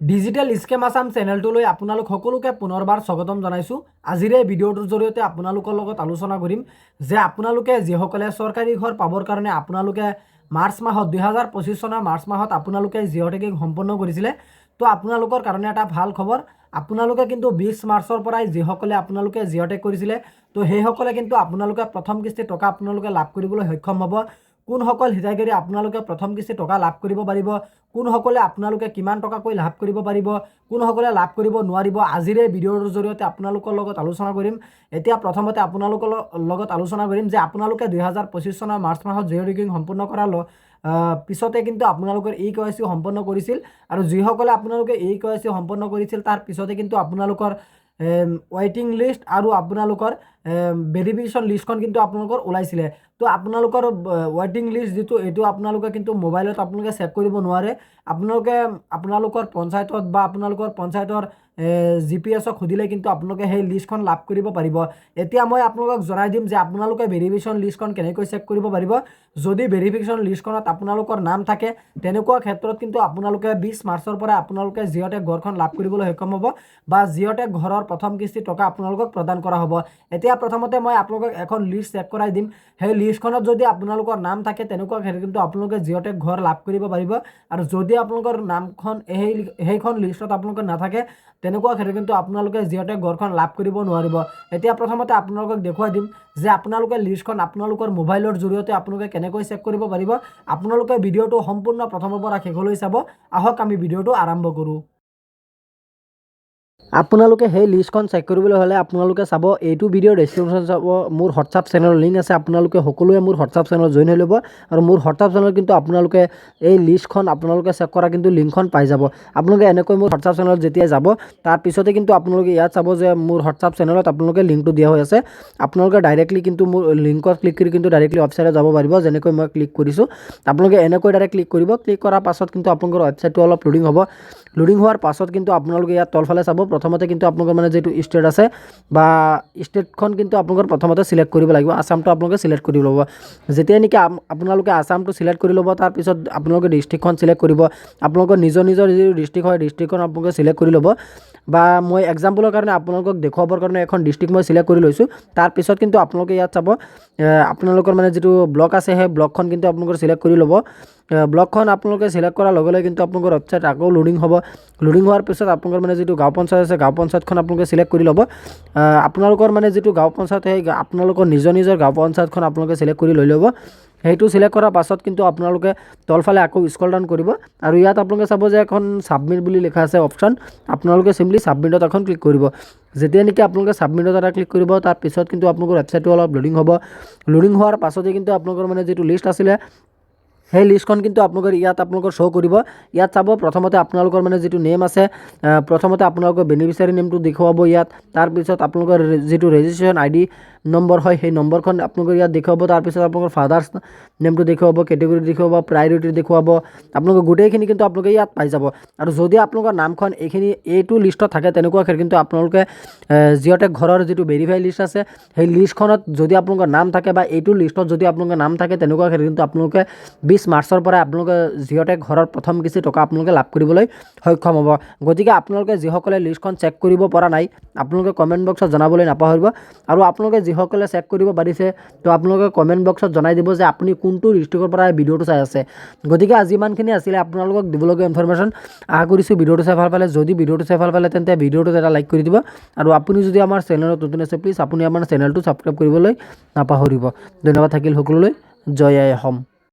Digital scam Assam চেনেলটোলৈ আপোনালোক সকলোকে পুনৰবাৰ স্বাগতম জনাইছোঁ। আজিৰ এই ভিডিঅ'টোৰ জৰিয়তে আপোনালোকৰ লগত আলোচনা কৰিম যে আপোনালোকে যিসকলে চৰকাৰী ঘৰ পাবৰ কাৰণে আপোনালোকে মাৰ্চ মাহত 2025 চনৰ মাৰ্চ মাহত আপোনালোকে জিঅ' টেকিং সম্পন্ন কৰিছিলে। তো আপোনালোকৰ কাৰণে এটা ভাল খবৰ, আপোনালোকে কিন্তু 20 মাৰ্চৰ পৰাই যিসকলে আপোনালোকে জিঅ' টেক কৰিছিলে তো সেইসকলে কিন্তু আপোনালোকে প্ৰথম কিস্তি টকা আপোনালোকে লাভ কৰিবলৈ সক্ষম হ'ব। কোনসকল হিতাধিকাৰী আপোনালোকে প্ৰথম কিস্তি টকা লাভ কৰিব পাৰিব, কোনসকলে আপোনালোকে কিমান টকাকৈ লাভ কৰিব পাৰিব, কোনসকলে লাভ কৰিব নোৱাৰিব, আজিৰ এই ভিডিঅ'ৰ জৰিয়তে আপোনালোকৰ লগত আলোচনা কৰিম। এতিয়া প্ৰথমতে আপোনালোকৰ লগত আলোচনা কৰিম যে আপোনালোকে 2025 চনৰ মাৰ্চ মাহত জিঅ' টেকিং সম্পূৰ্ণ কৰাৰ পিছতে কিন্তু আপোনালোকৰ KYC সম্পন্ন কৰিছিল, আৰু যিসকলে আপোনালোকে KYC সম্পন্ন কৰিছিল তাৰ পিছতে কিন্তু আপোনালোকৰ ৱেইটিং লিষ্ট আৰু আপোনালোকৰ ভেৰিফিকেশ্যন লিষ্টখন কিন্তু আপোনালোকৰ ওলাইছিলে। তো আপোনালোকৰ ৱেইটিং লিষ্ট যিটো এইটো আপোনালোকে কিন্তু মোবাইলত আপোনালোকে চেক কৰিব নোৱাৰে। আপোনালোকে আপোনালোকৰ পঞ্চায়তত বা আপোনালোকৰ পঞ্চায়তৰ GPS-ক সুধিলে কিন্তু আপোনালোকে সেই লিষ্টখন লাভ কৰিব পাৰিব। এতিয়া মই আপোনালোকক জনাই দিম যে আপোনালোকে ভেৰিফিকেশ্যন লিষ্টখন কেনেকৈ চেক কৰিব পাৰিব। যদি ভেৰিফিকেশ্যন লিষ্টখনত আপোনালোকৰ নাম থাকে তেনেকুৱা ক্ষেত্ৰত কিন্তু আপোনালোকে 20 মাৰ্চৰ পৰা আপোনালোকে জিঅ' টেক ঘৰখন লাভ কৰিবলৈ সক্ষম হ'ব বা জিঅ' টেক ঘৰৰ প্ৰথম কিস্তি টকা আপোনালোকক প্ৰদান কৰা হ'ব। এতিয়া প্ৰথমতে মই আপোনালোকক এখন লিষ্ট চেক কৰাই দিম। সেই লিষ্টখনত যদি আপোনালোকৰ নাম থাকে তেনেকুৱা ক্ষেত্ৰত কিন্তু আপোনালোকে জিঅ' টেক ঘৰ লাভ কৰিব পাৰিব, আৰু যদি আপোনালোকৰ নামখন সেইখন লিষ্টত আপোনালোকৰ নাথাকে তেনেকুৱা ক্ষেত্ৰত কিন্তু আপোনালোকে জিঅ' টেক ঘৰখন লাভ কৰিব নোৱাৰিব। এতিয়া প্ৰথমতে আপোনালোকক দেখুৱাই দিম যে আপোনালোকে লিষ্টখন আপোনালোকৰ মোবাইলৰ জৰিয়তে আপোনালোকে কেনেকৈ চেক কৰিব পাৰিব। আপোনালোকে ভিডিঅ'টো সম্পূৰ্ণ প্ৰথমৰ পৰা শেষলৈ চাব। আহক আমি ভিডিঅ'টো আৰম্ভ কৰোঁ। আপোনালোকে সেই লিষ্টখন চেক কৰিবলৈ হ'লে আপোনালোকে চাব, এইটো ভিডিঅ'ৰ ডেছক্ৰিপশ্যন চাব, মোৰ হোৱাটছআপ চেনেলৰ লিংক আছে। আপোনালোকে সকলোৱে মোৰ হোৱাটছআপ চেনেলত জইন হৈ ল'ব, আৰু মোৰ হোৱাটছআপ চেনেলত কিন্তু আপোনালোকে এই লিষ্টখন আপোনালোকে চেক কৰা কিন্তু লিংকখন পাই যাব। আপোনালোকে এনেকৈ মোৰ হোৱাটছআপ চেনেলত যেতিয়া যাব তাৰ পিছতে কিন্তু আপোনালোকে ইয়াত চাব যে মোৰ হোৱাটছআপ চেনেলত আপোনালোকে লিংকটো দিয়া হৈ আছে। আপোনালোকে ডাইৰেক্টলি কিন্তু মোৰ লিংকত ক্লিক কৰি কিন্তু ডাইৰেক্টলি ৱেবছাইটত যাব পাৰিব। যেনেকৈ মই ক্লিক কৰিছোঁ, আপোনালোকে এনেকৈ ডাইৰেক্ট ক্লিক কৰিব। ক্লিক কৰাৰ পাছত কিন্তু আপোনালোকৰ ৱেবছাইটটো অলপ লোডিং হ'ব। লোডিং হোৱাৰ পাছত কিন্তু আপোনালোকে ইয়াত তলফালে চাব, প্ৰথমতে কিন্তু আপোনালোকৰ মানে যিটো ষ্টেট আছে বা ষ্টেটখন কিন্তু আপোনালোকৰ প্ৰথমতে চিলেক্ট কৰিব লাগিব। আসামটো আপোনালোকে চিলেক্ট কৰি ল'ব। যেতিয়া নেকি আপোনালোকে আসামটো চিলেক্ট কৰি ল'ব তাৰপিছত আপোনালোকে ডিষ্ট্ৰিক্টখন চিলেক্ট কৰিব। আপোনালোকৰ নিজৰ নিজৰ যিটো ডিষ্ট্ৰিক্ট হয় ডিষ্ট্ৰিক্টখন আপোনালোকে চিলেক্ট কৰি ল'ব। বা মই এক্সাম্পলৰ কাৰণে আপোনালোকক দেখুৱাবৰ কাৰণে এখন ডিষ্ট্ৰিক্ট মই চিলেক্ট কৰি লৈছোঁ। তাৰপিছত কিন্তু আপোনালোকে ইয়াত চাব, আপোনালোকৰ মানে যিটো ব্লক আছে সেই ব্লকখন কিন্তু আপোনালোকৰ চিলেক্ট কৰি ল'ব। ব্লকখন আপোনালোকে চিলেক্ট কৰাৰ লগে লগে কিন্তু আপোনালোকৰ ৱেবছাইট আকৌ লোডিং হ'ব। লোডিং হোৱাৰ পিছত আপোনালোকৰ মানে যিটো গাঁও পঞ্চায়ত আছে গাঁও পঞ্চায়তখন আপোনালোকে চিলেক্ট কৰি ল'ব। আপোনালোকৰ মানে যিটো গাঁও পঞ্চায়ত সেই আপোনালোকৰ নিজৰ নিজৰ গাঁও পঞ্চায়তখন আপোনালোকে চিলেক্ট কৰি লৈ ল'ব। সেইটো চিলেক্ট কৰাৰ পাছত কিন্তু আপোনালোকে তলফালে আকৌ স্ক্ৰল ডাউন কৰিব, আৰু ইয়াত আপোনালোকে চাব যে এখন ছাবমিট বুলি লিখা আছে অপশ্যন। আপোনালোকে চিম্পলি ছাবমিটত এখন ক্লিক কৰিব। যেতিয়া নেকি আপোনালোকে ছাবমিটত এটা ক্লিক কৰিব তাৰপিছত কিন্তু আপোনালোকৰ ৱেবছাইটটো অলপ লোডিং হ'ব। লোডিং হোৱাৰ পাছতে কিন্তু আপোনালোকৰ মানে যিটো লিষ্ট আছিলে সেই লিষ্টখন কিন্তু আপোনালোকৰ শ্ব' কৰিব। ইয়াত চাব, প্ৰথমতে আপোনালোকৰ মানে যিটো নেম আছে, প্ৰথমতে আপোনালোকৰ বেনিফিচিয়াৰী নেমটো দেখুৱাব ইয়াত। তাৰপিছত আপোনালোকৰ যিটো ৰেজিষ্ট্ৰেশ্যন ID নম্বৰ হয় সেই নম্বৰখন আপোনালোকৰ ইয়াত দেখুৱাব। তাৰপিছত আপোনালোকৰ ফাদাৰ্ছ নেমটো দেখুৱাব, কেটেগৰী দেখুৱাব, প্ৰায়ৰিটি দেখুৱাব। আপোনালোকৰ গোটেইখিনি কিন্তু আপোনালোকে ইয়াত পাই যাব। আৰু যদি আপোনালোকৰ নামখন এইটো লিষ্টত থাকে তেনেকুৱা ক্ষেত্ৰত কিন্তু আপোনালোকে জিঅ' টেক ঘৰৰ যিটো ভেৰিফাই লিষ্ট আছে সেই লিষ্টখনত যদি আপোনালোকৰ নাম থাকে বা এইটো লিষ্টত যদি আপোনালোকৰ নাম থাকে তেনেকুৱা ক্ষেত্ৰত কিন্তু আপোনালোকে 20 মাৰ্চৰ পৰা আপোনালোকে জিঅ' টেক ঘৰৰ প্ৰথম কিস্তি টকা আপোনালোকে লাভ কৰিবলৈ সক্ষম হ'ব। গতিকে আপোনালোকে যিসকলে লিষ্টখন চেক কৰিব পৰা নাই আপোনালোকে কমেণ্ট বক্সত জনাবলৈ নাপাহৰিব, আৰু আপোনালোকে যিসকলে চেক কৰিব পাৰিছে তো আপোনালোকে কমেণ্ট বক্সত জনাই দিব যে আপুনি কোনটো ডিষ্ট্ৰিক্টৰ পৰা ভিডিঅ'টো চাই আছে। গতিকে আজি ইমানখিনি আছিলে আপোনালোকক দিবলগীয়া ইনফৰমেশ্যন। আশা কৰিছোঁ ভিডিঅ'টো চাই ভাল পালে। যদি ভিডিঅ'টো চাই ভাল পালে তেন্তে ভিডিঅ'টোত এটা লাইক কৰি দিব, আৰু আপুনি যদি আমাৰ চেনেলত নতুন আছে প্লিজ আপুনি আমাৰ চেনেলটো ছাবস্ক্ৰাইব কৰিবলৈ নাপাহৰিব। ধন্যবাদ থাকিল সকলোলৈ। জয় আই অসম।